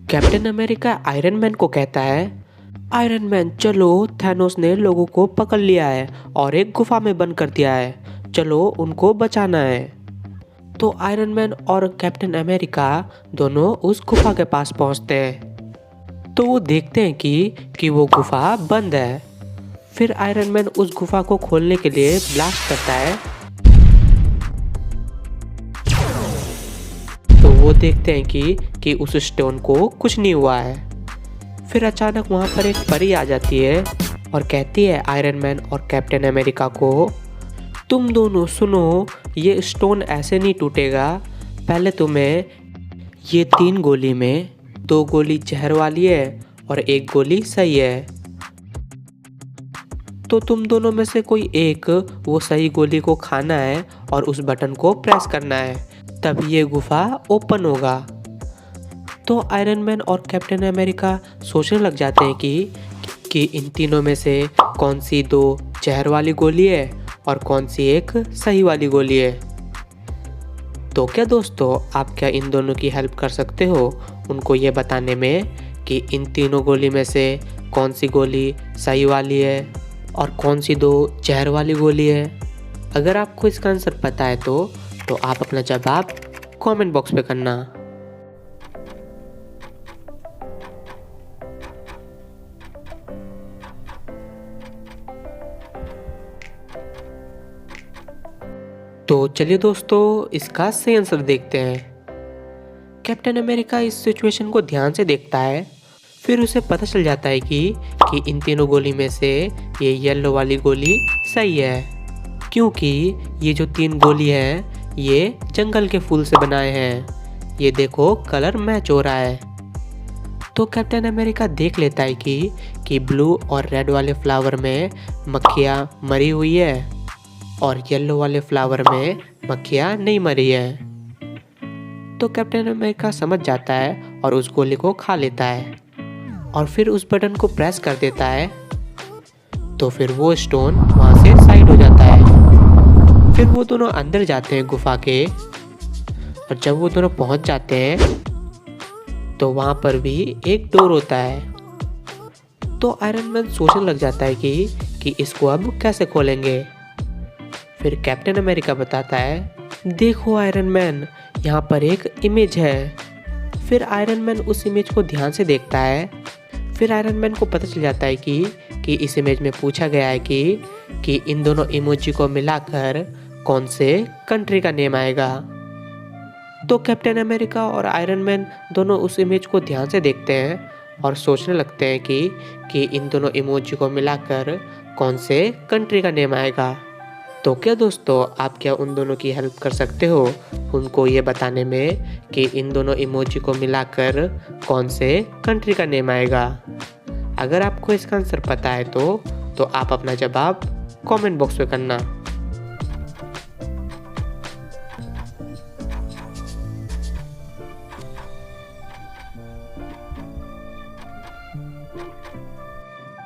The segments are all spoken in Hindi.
कैप्टन अमेरिका आयरन मैन को कहता है, आयरन मैन चलो, थैनोस ने लोगों को पकड़ लिया है और एक गुफा में बंद कर दिया है, चलो उनको बचाना है। तो आयरन मैन और कैप्टन अमेरिका दोनों उस गुफा के पास पहुंचते हैं। तो वो देखते हैं कि वो गुफा बंद है। फिर आयरन मैन उस गुफा को खोलने के लिए ब्लास्ट करता है। तो वो देखते हैं कि उस स्टोन को कुछ नहीं हुआ है। फिर अचानक वहाँ पर एक परी आ जाती है और कहती है आयरन मैन और कैप्टन अमेरिका को, तुम दोनों सुनो, ये स्टोन ऐसे नहीं टूटेगा। पहले तुम्हें ये 3 गोली में 2 गोली जहर वाली है और 1 गोली सही है। तो तुम दोनों में से कोई एक वो सही गोली को खाना है और उस बटन को प्रेस करना है, तभी ये गुफा ओपन होगा। तो आयरन मैन और कैप्टन अमेरिका सोचने लग जाते हैं कि इन तीनों में से कौन सी 2 जहर वाली गोली है और कौन सी एक सही वाली गोली है। तो क्या दोस्तों, आप क्या इन दोनों की हेल्प कर सकते हो उनको ये बताने में कि इन तीनों गोली में से कौन सी गोली सही वाली है और कौन सी 2 जहर वाली गोली है? अगर आपको इसका आंसर पता है तो आप अपना जवाब कमेंट बॉक्स पे करना। तो चलिए दोस्तों, इसका सही आंसर देखते हैं। कैप्टन अमेरिका इस सिचुएशन को ध्यान से देखता है। फिर उसे पता चल जाता है कि इन तीनों गोली में से ये येलो वाली गोली सही है, क्योंकि ये जो 3 गोली हैं ये जंगल के फूल से बनाए हैं। ये देखो, कलर मैच हो रहा है। तो कैप्टन अमेरिका देख लेता है कि ब्लू और रेड वाले फ्लावर में मक्खियाँ मरी हुई है और येलो वाले फ्लावर में मक्खियाँ नहीं मरी है। तो कैप्टन अमेरिका समझ जाता है और उस गोली को खा लेता है और फिर उस बटन को प्रेस कर देता है। तो फिर वो स्टोन वहाँ से साइड हो जाता है। फिर वो दोनों अंदर जाते हैं गुफा के, और जब वो दोनों पहुँच जाते हैं तो वहाँ पर भी एक डोर होता है। तो आयरन मैन सोचने लग जाता है कि इसको अब कैसे खोलेंगे। फिर कैप्टन अमेरिका बताता है, देखो आयरन मैन, यहाँ पर एक इमेज है। फिर आयरन मैन उस इमेज को ध्यान से देखता है। फिर आयरन मैन को पता चल जाता है कि इस इमेज में पूछा गया है कि इन दोनों इमोजी को मिलाकर कौन से कंट्री का नेम आएगा। तो कैप्टन अमेरिका और आयरन मैन दोनों उस इमेज को ध्यान से देखते हैं और सोचने लगते हैं कि इन दोनों इमोजी को मिलाकर कौन से कंट्री का नेम आएगा। तो क्या दोस्तों, आप क्या उन दोनों की हेल्प कर सकते हो उनको ये बताने में कि इन दोनों इमोजी को मिलाकर कौन से कंट्री का नेम आएगा? अगर आपको इसका आंसर पता है तो आप अपना जवाब कमेंट बॉक्स में करना।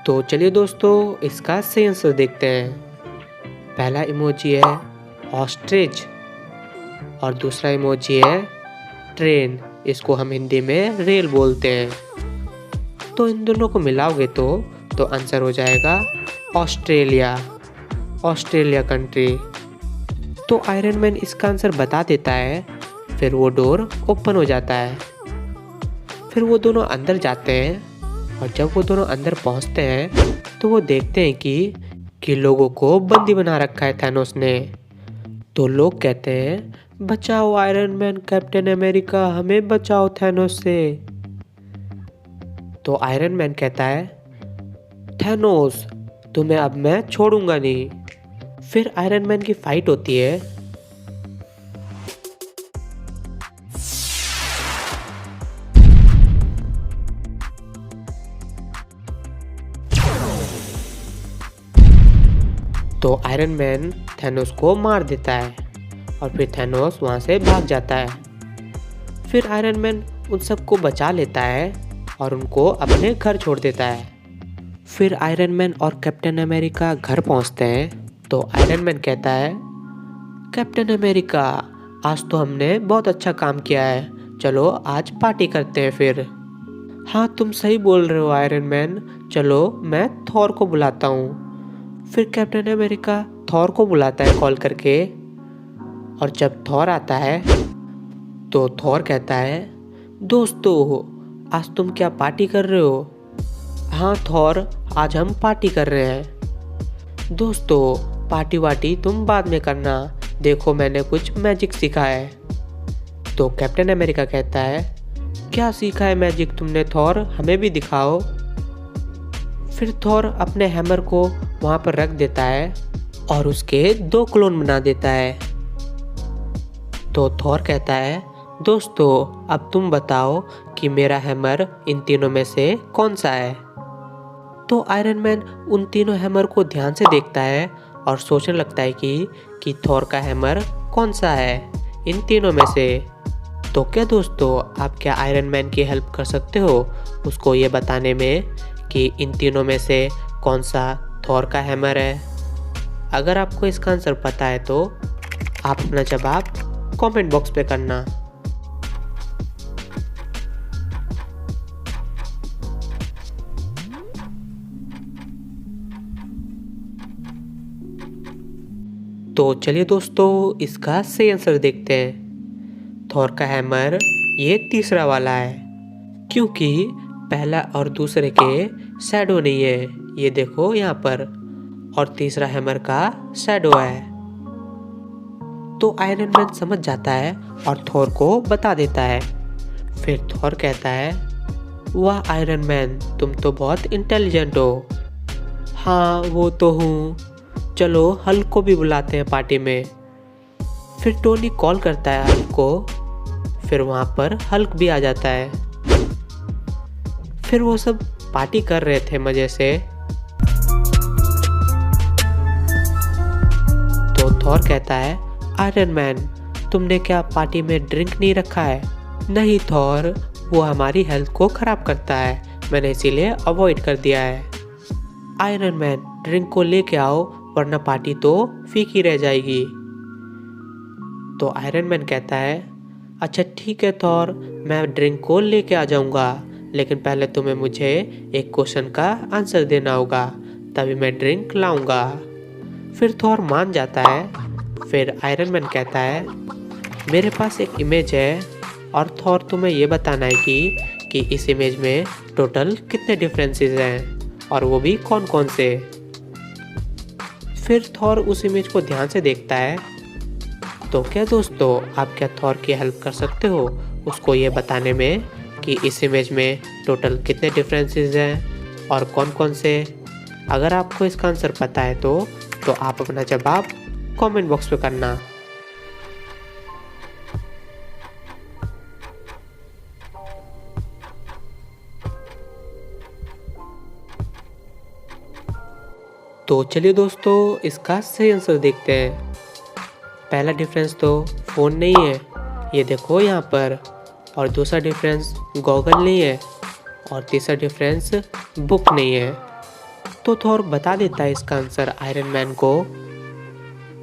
तो चलिए दोस्तों, इसका सही आंसर देखते हैं। पहला इमोजी है ऑस्ट्रिच और दूसरा इमोजी है ट्रेन। इसको हम हिंदी में रेल बोलते हैं। तो इन दोनों को मिलाओगे तो आंसर हो जाएगा ऑस्ट्रेलिया, ऑस्ट्रेलिया कंट्री। तो आयरन मैन इसका आंसर बता देता है। फिर वो डोर ओपन हो जाता है। फिर वो दोनों अंदर जाते हैं और जब वो दोनों अंदर पहुंचते हैं तो वो देखते हैं कि लोगों को बंदी बना रखा है थैनोस ने। तो लोग कहते हैं, बचाओ आयरन मैन, कैप्टन अमेरिका, हमें बचाओ थैनोस से। तो आयरन मैन कहता है, थैनोस, तुम्हें अब मैं छोड़ूंगा नहीं। फिर आयरन मैन की फाइट होती है। तो आयरन मैन थैनोस को मार देता है और फिर थैनोस वहाँ से भाग जाता है। फिर आयरन मैन उन सबको बचा लेता है और उनको अपने घर छोड़ देता है। फिर आयरन मैन और कैप्टन अमेरिका घर पहुँचते हैं। तो आयरन मैन कहता है, कैप्टन अमेरिका, आज तो हमने बहुत अच्छा काम किया है, चलो आज पार्टी करते हैं। फिर हाँ, तुम सही बोल रहे हो आयरन मैन। चलो मैं थॉर को बुलाता हूँ। फिर कैप्टन अमेरिका थॉर को बुलाता है कॉल करके। और जब थॉर आता है तो थॉर कहता है, दोस्तों आज तुम क्या पार्टी कर रहे हो? हाँ थॉर, आज हम पार्टी कर रहे हैं। दोस्तों पार्टी वार्टी तुम बाद में करना, देखो मैंने कुछ मैजिक सीखा है। तो कैप्टन अमेरिका कहता है, क्या सीखा है मैजिक तुमने थॉर, हमें भी दिखाओ। फिर थॉर अपने हैमर को वहाँ पर रख देता है और उसके 2 क्लोन बना देता है। तो थॉर कहता है, दोस्तों अब तुम बताओ कि मेरा हैमर इन तीनों में से कौन सा है। तो आयरन मैन उन तीनों हैमर को ध्यान से देखता है और सोचने लगता है कि थॉर का हैमर कौन सा है इन तीनों में से। तो क्या दोस्तों आप क्या आयरन मैन की हेल्प कर सकते हो उसको ये बताने में कि इन तीनों में से कौन सा थॉर का हैमर है? अगर आपको इसका आंसर पता है तो आप अपना जवाब कमेंट बॉक्स पे करना। तो चलिए दोस्तों इसका सही आंसर देखते हैं। थॉर का हैमर ये तीसरा वाला है, क्योंकि पहला और दूसरे के शैडो नहीं है, ये देखो यहाँ पर, और तीसरा हैमर का शैडो है। तो आयरन मैन समझ जाता है और थॉर को बता देता है। फिर थॉर कहता है, वाह आयरन मैन तुम तो बहुत इंटेलिजेंट हो। हाँ वो तो हूँ, चलो हल्क को भी बुलाते हैं पार्टी में। फिर टोनी कॉल करता है हल्क को, फिर वहाँ पर हल्क भी आ जाता है। फिर वो सब पार्टी कर रहे थे मज़े से। तो थॉर कहता है, आयरन मैन तुमने क्या पार्टी में ड्रिंक नहीं रखा है? नहीं थॉर, वो हमारी हेल्थ को ख़राब करता है, मैंने इसीलिए अवॉइड कर दिया है। आयरन मैन ड्रिंक को लेके आओ वरना पार्टी तो फीकी रह जाएगी। तो आयरन मैन कहता है, अच्छा ठीक है थॉर, मैं ड्रिंक को लेके आ जाऊंगा, लेकिन पहले तुम्हें मुझे एक क्वेश्चन का आंसर देना होगा, तभी मैं ड्रिंक लाऊंगा। फिर थॉर मान जाता है। फिर आयरन मैन कहता है, मेरे पास एक इमेज है और थॉर तुम्हें ये बताना है कि इस इमेज में टोटल कितने डिफरेंसेस हैं और वो भी कौन कौन से। फिर थॉर उस इमेज को ध्यान से देखता है। तो क्या दोस्तों आप क्या थॉर की हेल्प कर सकते हो उसको ये बताने में कि इस इमेज में टोटल कितने डिफरेंसेस हैं और कौन कौन से? अगर आपको इसका आंसर पता है तो आप अपना जवाब कमेंट बॉक्स पे करना। तो चलिए दोस्तों इसका सही आंसर देखते हैं। पहला डिफरेंस तो फ़ोन नहीं है, ये देखो यहाँ पर, और दूसरा डिफरेंस गॉगल नहीं है, और तीसरा डिफरेंस बुक नहीं है। तो थॉर बता देता है इसका आंसर आयरन मैन को।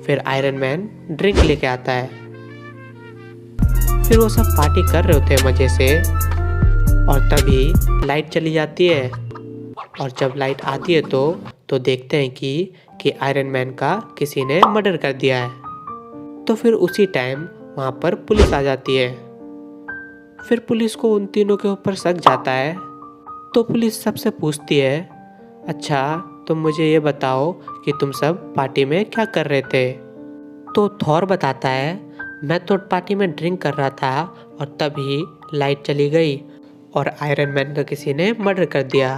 फिर आयरन मैन ड्रिंक लेके आता है। फिर वो सब पार्टी कर रहे होते हैं मज़े से, और तभी लाइट चली जाती है। और जब लाइट आती है तो देखते हैं कि आयरन मैन का किसी ने मर्डर कर दिया है। तो फिर उसी टाइम वहाँ पर पुलिस आ जाती है। फिर पुलिस को उन तीनों के ऊपर शक जाता है। तो पुलिस सबसे पूछती है, अच्छा तुम मुझे ये बताओ कि तुम सब पार्टी में क्या कर रहे थे? तो थॉर बताता है, मैं तो पार्टी में ड्रिंक कर रहा था और तभी लाइट चली गई और आयरन मैन का किसी ने मर्डर कर दिया।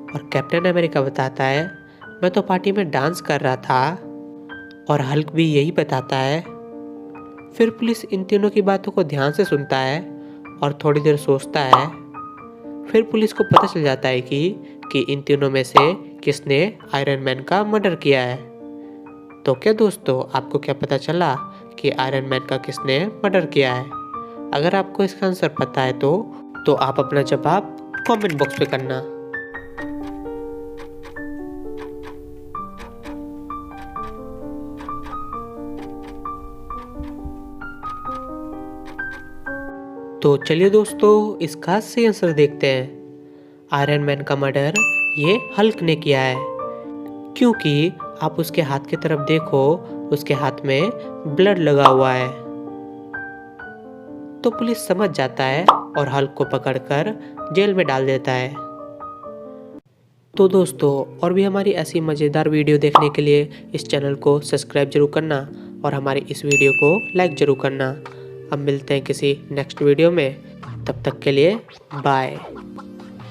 और कैप्टन अमेरिका बताता है, मैं तो पार्टी में डांस कर रहा था। और हल्क भी यही बताता है। फिर पुलिस इन तीनों की बातों को ध्यान से सुनता है और थोड़ी देर सोचता है। फिर पुलिस को पता चल जाता है कि इन तीनों में से किसने आयरन मैन का मर्डर किया है। तो क्या दोस्तों आपको क्या पता चला कि आयरन मैन का किसने मर्डर किया है? अगर आपको इसका आंसर पता है तो आप अपना जवाब कमेंट बॉक्स पे करना। तो चलिए दोस्तों इसका सही आंसर देखते हैं। आयरन मैन का मर्डर ये हल्क ने किया है, क्योंकि आप उसके हाथ की तरफ देखो, उसके हाथ में ब्लड लगा हुआ है। तो पुलिस समझ जाता है और हल्क को पकड़कर जेल में डाल देता है। तो दोस्तों, और भी हमारी ऐसी मज़ेदार वीडियो देखने के लिए इस चैनल को सब्सक्राइब जरूर करना और हमारी इस वीडियो को लाइक ज़रूर करना। अब मिलते हैं किसी नेक्स्ट वीडियो में, तब तक के लिए बाय।